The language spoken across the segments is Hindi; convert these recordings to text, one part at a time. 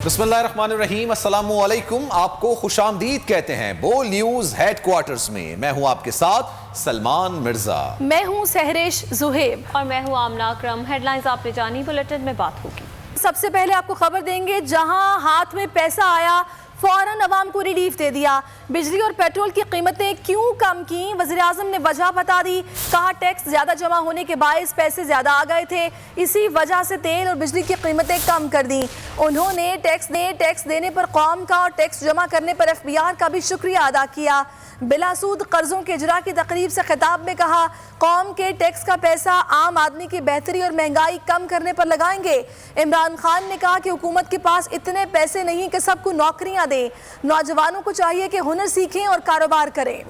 बिस्मिल्लाहिर्रहमानिर्रहीम, अस्सलामुअलैकुम। आपको खुशामदीद कहते हैं बोल न्यूज हेडक्वार्टर्स में। मैं हूं आपके साथ सलमान मिर्जा। मैं हूं सहरेश जुहेब और मैं हूं आमना अकरम। हेडलाइंस आपने जानी, बुलेटिन में बात होगी। सबसे पहले आपको खबर देंगे, जहां हाथ में पैसा आया फौरन अवाम को रिलीफ दे दिया। बिजली और पेट्रोल की कीमतें क्यों कम की, वज़ीर आज़म ने वजह बता दी। कहा टैक्स ज़्यादा जमा होने के बायस पैसे ज़्यादा आ गए थे, इसी वजह से तेल और बिजली की कीमतें कम कर दी। उन्होंने टैक्स देने पर कौम का और टैक्स जमा करने पर FBR का भी शुक्रिया अदा किया। बिलासूद कर्जों के इजरा की तकरीब से खिताब में कहा, कौम के टैक्स का पैसा आम आदमी की बेहतरी और महंगाई कम करने पर लगाएंगे। इमरान खान ने कहा कि हुकूमत के पास इतने पैसे नहीं कि सबको नौकरियां दे, नौजवानों को चाहिए कि हुनर सीखें और कारोबार करें।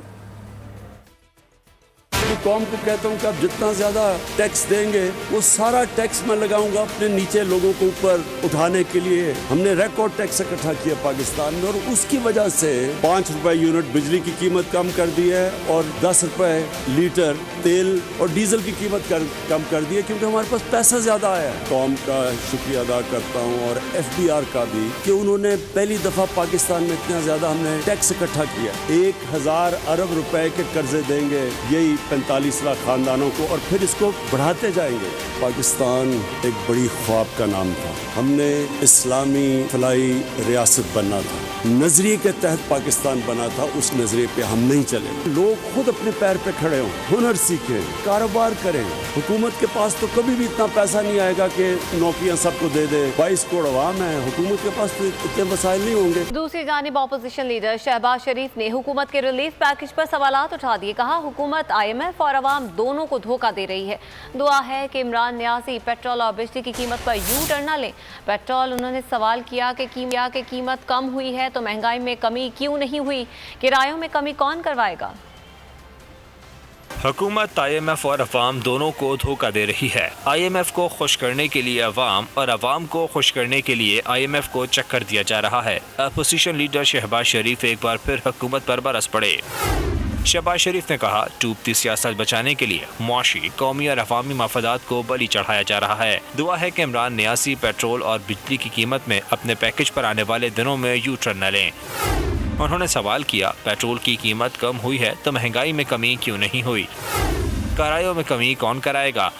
कौम को कहता हूँ कि आप जितना ज़्यादा टैक्स देंगे वो सारा टैक्स मैं लगाऊंगा अपने नीचे लोगों को ऊपर उठाने के लिए। हमने रिकॉर्ड टैक्स इकट्ठा किया पाकिस्तान में और उसकी वजह से 5 रुपए यूनिट बिजली की कीमत कम कर दी है और 10 रुपए लीटर तेल और डीजल की कीमत कम कर दी है, क्योंकि हमारे पास पैसा ज़्यादा आया है। कौम का शुक्रिया अदा करता हूँ और FBR का भी कि उन्होंने पहली दफ़ा पाकिस्तान में इतना ज़्यादा हमने टैक्स इकट्ठा किया। 1000 अरब रुपए के कर्जे देंगे यही 45 लाख खानदानों को और फिर इसको बढ़ाते जाएंगे। पाकिस्तान एक बड़ी ख्वाब का नाम था। हमने इस्लामी फलाई रियासत बनना था, नजरिए के तहत पाकिस्तान बना था। उस नजरिए पे हम नहीं चले। लोग खुद अपने पैर पे खड़े हों, हुनर सीखें, कारोबार करें। हुकूमत के पास तो कभी भी इतना पैसा नहीं आएगा कि नौकरियां सबको दे दे। 22 करोड़ अवाम है, हुकूमत के पास तो इतने वसाइल नहीं होंगे। दूसरी जानिब अपोजिशन लीडर शहबाज शरीफ ने हुकूमत के रिलीफ पैकेज पर सवालात उठा दिए। कहा हुकूमत IMF और अवाम दोनों को धोखा दे रही है। दुआ है कि इमरान न्यासी पेट्रोल और बिजली की कीमत पर यू टर्न न लें। पेट्रोल उन्होंने सवाल किया कि कीमत कम हुई है तो महंगाई में कमी क्यों नहीं हुई, किरायों में कमी कौन करवाएगा। हुकूमत IMF और अवाम दोनों को धोखा दे रही है। IMF को खुश करने के लिए अवाम और अवाम को खुश करने के लिए IMF को चक्कर दिया जा रहा है। अपोजिशन लीडर शहबाज शरीफ एक बार फिर हुकूमत पर बरस पड़े। शहबाज शरीफ ने कहा डूबती सियासत बचाने के लिए मुआशी, कौमी और अवामी मफादात को बलि चढ़ाया जा रहा है। दुआ है कि इमरान न्यासी पेट्रोल और बिजली की कीमत में अपने पैकेज पर आने वाले दिनों में यू टर्न न लें। उन्होंने सवाल किया पेट्रोल की कीमत कम हुई है तो महंगाई में कमी क्यों नहीं हुई, किरायों में कमी कौन कराएगा।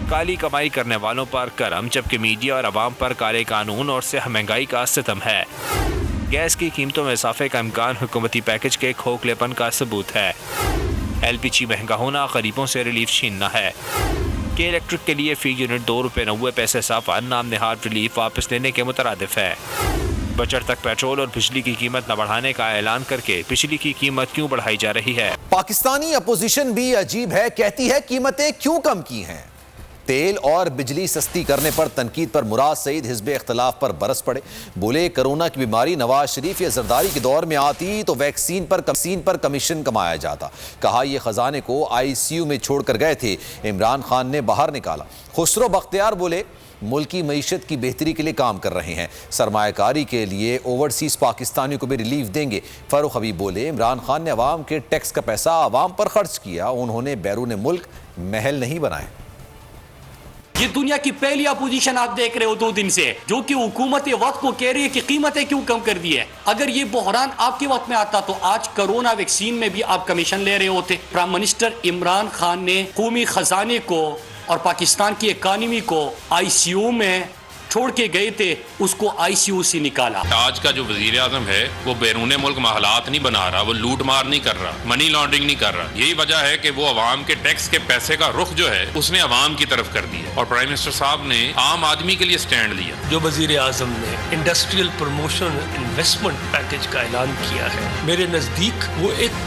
काली कमाई करने वालों पर करम, जबकि मीडिया और अवाम पर काले कानून और से महंगाई का सितम है। गैस की कीमतों में इजाफे का इम्कान हुकूमती पैकेज के खोखलेपन का सबूत है। LPG महंगा होना गरीबों से रिलीफ छीनना है कि इलेक्ट्रिक के लिए फी यूनिट 2 रुपये 90 पैसे इजाफा नाम निहाद रिलीफ वापस लेने के मुतरादिफ है। बजट तक पेट्रोल और बिजली की कीमत न बढ़ाने का ऐलान करके बिजली की कीमत क्यों बढ़ाई जा रही है। पाकिस्तानी अपोजिशन भी अजीब है, कहती है कीमतें क्यों कम की हैं। तेल और बिजली सस्ती करने पर तनकीद पर मुराद सईद हिज़्ब इख्तिलाफ पर बरस पड़े। बोले कोरोना की बीमारी नवाज शरीफ या जरदारी के दौर में आती तो वैक्सीन पर कमीशन कमाया जाता। कहा यह खजाने को ICU में छोड़कर गए थे, इमरान खान ने बाहर निकाला। खुसरो बख्तियार बोले मुल्क की मईशत की बेहतरी के लिए काम कर रहे हैं, सरमायाकारी के लिए ओवरसीज पाकिस्तानियों को भी रिलीफ देंगे। फारूक हबीब बोले इमरान खान ने अवाम के टैक्स का पैसा अवाम पर खर्च किया, उन्होंने बैरून मुल्क महल नहीं बनाए। ये दुनिया की पहली अपोजिशन आप देख रहे हो 2 दिन से, जो कि हुकूमत वक्त को कह रही है कि कीमतें क्यों कम कर दी है। अगर ये बहरान आपके वक्त में आता तो आज कोरोना वैक्सीन में भी आप कमीशन ले रहे होते। प्राइम मिनिस्टर इमरान खान ने कौमी खजाने को और पाकिस्तान की इकानमी को ICU में छोड़ के गए थे, उसको ICU से निकाला। आज का जो वजीर आजम है वो बैरून मुल्क माहलात नहीं बना रहा, वो लूट मार नहीं कर रहा, मनी लॉन्ड्रिंग नहीं कर रहा। यही वजह है कि वो अवाम के टैक्स के पैसे का रुख जो है उसने अवाम की तरफ कर दिया और प्राइम मिनिस्टर साहब ने आम आदमी के लिए स्टैंड लिया। जो वजीर आजम ने इंडस्ट्रियल प्रमोशन इन्वेस्टमेंट पैकेज का ऐलान किया है, मेरे नजदीक वो एक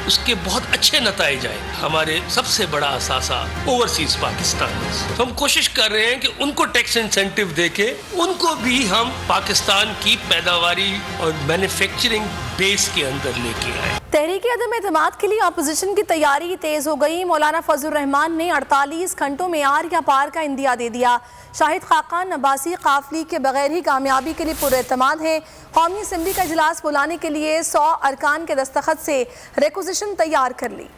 उसके बहुत अच्छे नताइज आए। हमारे सबसे बड़ा असासा ओवरसीज पाकिस्तान, तो हम कोशिश कर रहे हैं कि उनको टैक्स इंसेंटिव देके उनको भी हम पाकिस्तान की पैदावारी और मैन्युफैक्चरिंग बेस के अंदर लेके आए। तहरीक अदम एतमाद के लिए अपोजिशन की तैयारी तेज हो गई। मौलाना फजल रहमान ने 48 घंटों में आर या पार का इंदिया दे दिया। शाहिद खाकान अब्बासी काफली के बगैर ही कामयाबी के लिए पुरएतमाद है। कौमी असम्बली का इजलास बुलाने के लिए 100 अरकान के दस्तखत से रिक्विजिशन तैयार कर ली।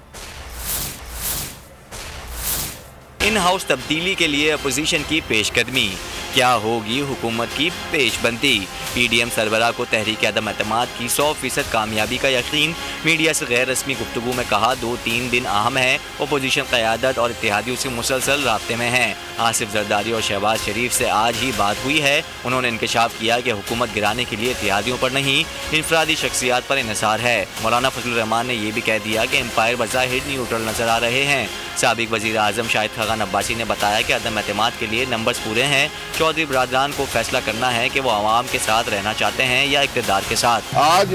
इन हाउस तब्दीली के लिए अपोजिशन की पेशकदमी। क्या होगी हुकूमत की पेशबंदी। PDM सरबराह को तहरीक अदम एतमाद की 100% कामयाबी का यकीन। मीडिया से गैर रस्मी गुफ्तगू में कहा 2-3 दिन अहम है। अपोजिशन क़यादत और इत्तेहादियों से मुसलसल राब्ते में हैं। आसिफ जरदारी और शहबाज शरीफ से आज ही बात हुई है। उन्होंने इंकशाफ किया कि हुकूमत गिराने के लिए इत्तेहादियों पर नहीं, इंफरादी शख्सियात पर इन्हिसार है। मौलाना फजलुर रहमान ने यह भी कह दिया कि एम्पायर बज़ाहिर न्यूट्रल नजर आ रहे हैं। साबिक वज़ीर आज़म शाहिद खान अब्बासी ने बताया कि अदम एतमाद के लिए नंबर्स पूरे हैं। चौधरी बरादरान को फैसला करना है कि वो आवाम के साथ रहना चाहते हैं या इक़्तिदार के साथ। आज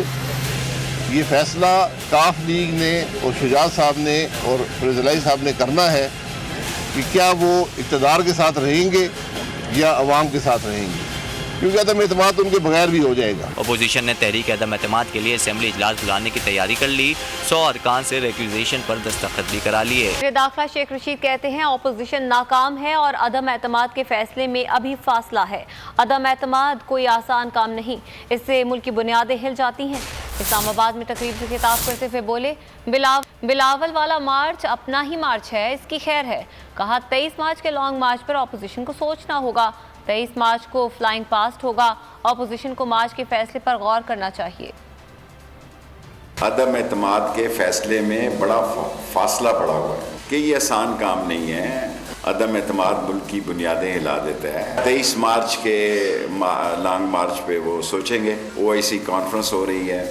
ये फैसला काफ लीग ने और शुजात साहब ने और फैज़लाई साहब ने करना है कि क्या वो इक़्तिदार के साथ रहेंगे या अवाम के साथ रहेंगे, क्योंकि अदम एतमाद उनके बगैर भी हो जाएगा। अपोजिशन ने तहरीक अदम एतमाद के लिए असेंबली इजलास बुलाने की तैयारी कर ली। 100 अरकान से रिक्विजिशन पर दस्तखत भी करा लिए। दाखिला शेख रशीद कहते हैं अपोजिशन नाकाम है और अदम एतमाद के फैसले में अभी फासला है। अदम एतमाद कोई आसान काम नहीं, इससे मुल्क की बुनियादें हिल जाती हैं। इस्लामाबाद में तकरीब से खिताब करते हुए बोले, बिलावल वाला मार्च अपना ही मार्च है, इसकी खैर है। कहा 23 मार्च के लॉन्ग मार्च पर अपोजिशन को सोचना होगा। 23 मार्च को फ्लाइंग पास्ट होगा। अपोजिशन को मार्च के फैसले पर गौर करना चाहिए। अदम एतमाद के फैसले में बड़ा फासला पड़ा हुआ है कि ये आसान काम नहीं है। अदम एतमाद मुल्क की बुनियादें हिला देता है। 23 मार्च के लॉन्ग मार्च पे वो सोचेंगे। OIC कॉन्फ्रेंस हो रही है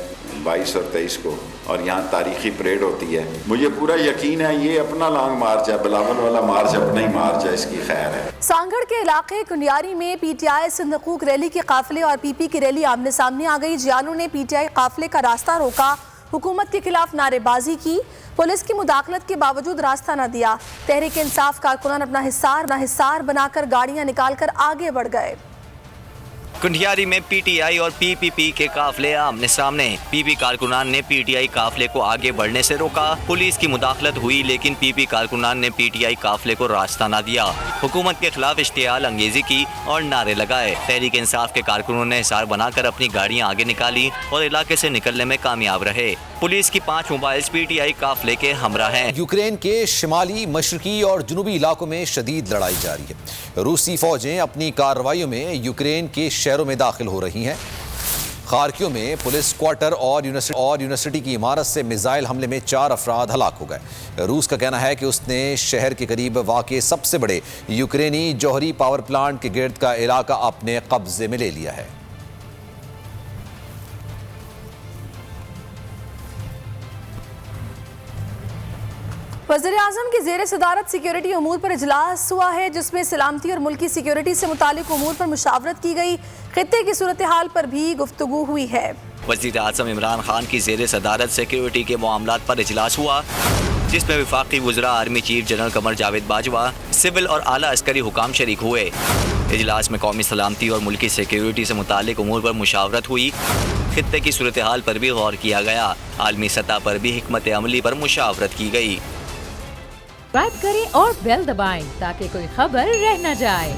22 और 23 को और यहाँ तारीखी परेड होती है। मुझे पूरा यकीन है ये अपना लॉन्ग मार्च है, बिलावल वाला मार्च अपना ही मार्च है, इसकी खैर है। सांगड़ के इलाके कुंडियारी में PTI सिंध हकूक रैली के काफिले और PP की रैली आमने सामने आ गई। जियालों ने PTI काफिले का रास्ता रोका, हुकूमत के खिलाफ नारेबाजी की। पुलिस की मुदाखलत के बावजूद रास्ता न दिया। तहरीक इंसाफ कारकुनान अपना हिस्सार बनाकर गाड़ियां निकालकर आगे बढ़ गए। कुंडियारी में PTI और PPP के काफिले आमने सामने। PP कारकुनान ने PTI काफिले को आगे बढ़ने से रोका। पुलिस की मुदाखलत हुई लेकिन PP कारकुनान ने PTI काफिले को रास्ता न दिया। हुकूमत के खिलाफ इश्तियाल अंगेजी की और नारे लगाए। तहरीक इंसाफ के कारकुनों ने हिसार बनाकर अपनी गाड़ियां आगे निकाली और इलाके से निकलने में कामयाब रहे। पुलिस की 5 मोबाइल्स PTI काफिले के हमरा हैं। यूक्रेन के शिमाली, मशरकी और जनूबी इलाकों में शदीद लड़ाई जारी है। रूसी फौजें अपनी कार्रवाइयों में यूक्रेन के शहरों में दाखिल हो रही हैं। खार्किव में पुलिस क्वार्टर और यूनिवर्सिटी की इमारत से मिसाइल हमले में 4 अफराद हलाक हो गए। रूस का कहना है कि उसने शहर के करीब वाक़े सबसे बड़े यूक्रेनी जौहरी पावर प्लांट के गिर्द का इलाका अपने कब्जे में ले लिया है। वज़ीर-ए-आज़म की ज़ेर सदारत सिक्योरिटी उमूर पर इजलास हुआ है, जिसमें सलामती और मुल्की सिक्योरिटी से मुतालिक उमूर पर मुशावरत की गई। खित्ते की सूरत हाल पर भी गुफ्तगू हुई है। वज़ीर आज़म इमरान खान की ज़ेर सदारत सिक्योरिटी के मामलात पर इजलास हुआ, जिसमें वफाकी वज़रा army chief general Qamar Javed Bajwa, civil और आला अस्करी हुकाम शरीक हुए। इजलास में कौमी सलामती और मुल्की सिक्योरिटी से मुतालिक उमूर पर मुशावरत हुई। खित्ते की सूरत हाल पर भी गौर किया गया। आलमी सतह पर भी हिकमत अमली पर मुशावरत की गई। सब्सक्राइब करें और बेल दबाएं ताकि कोई खबर रह न जाए।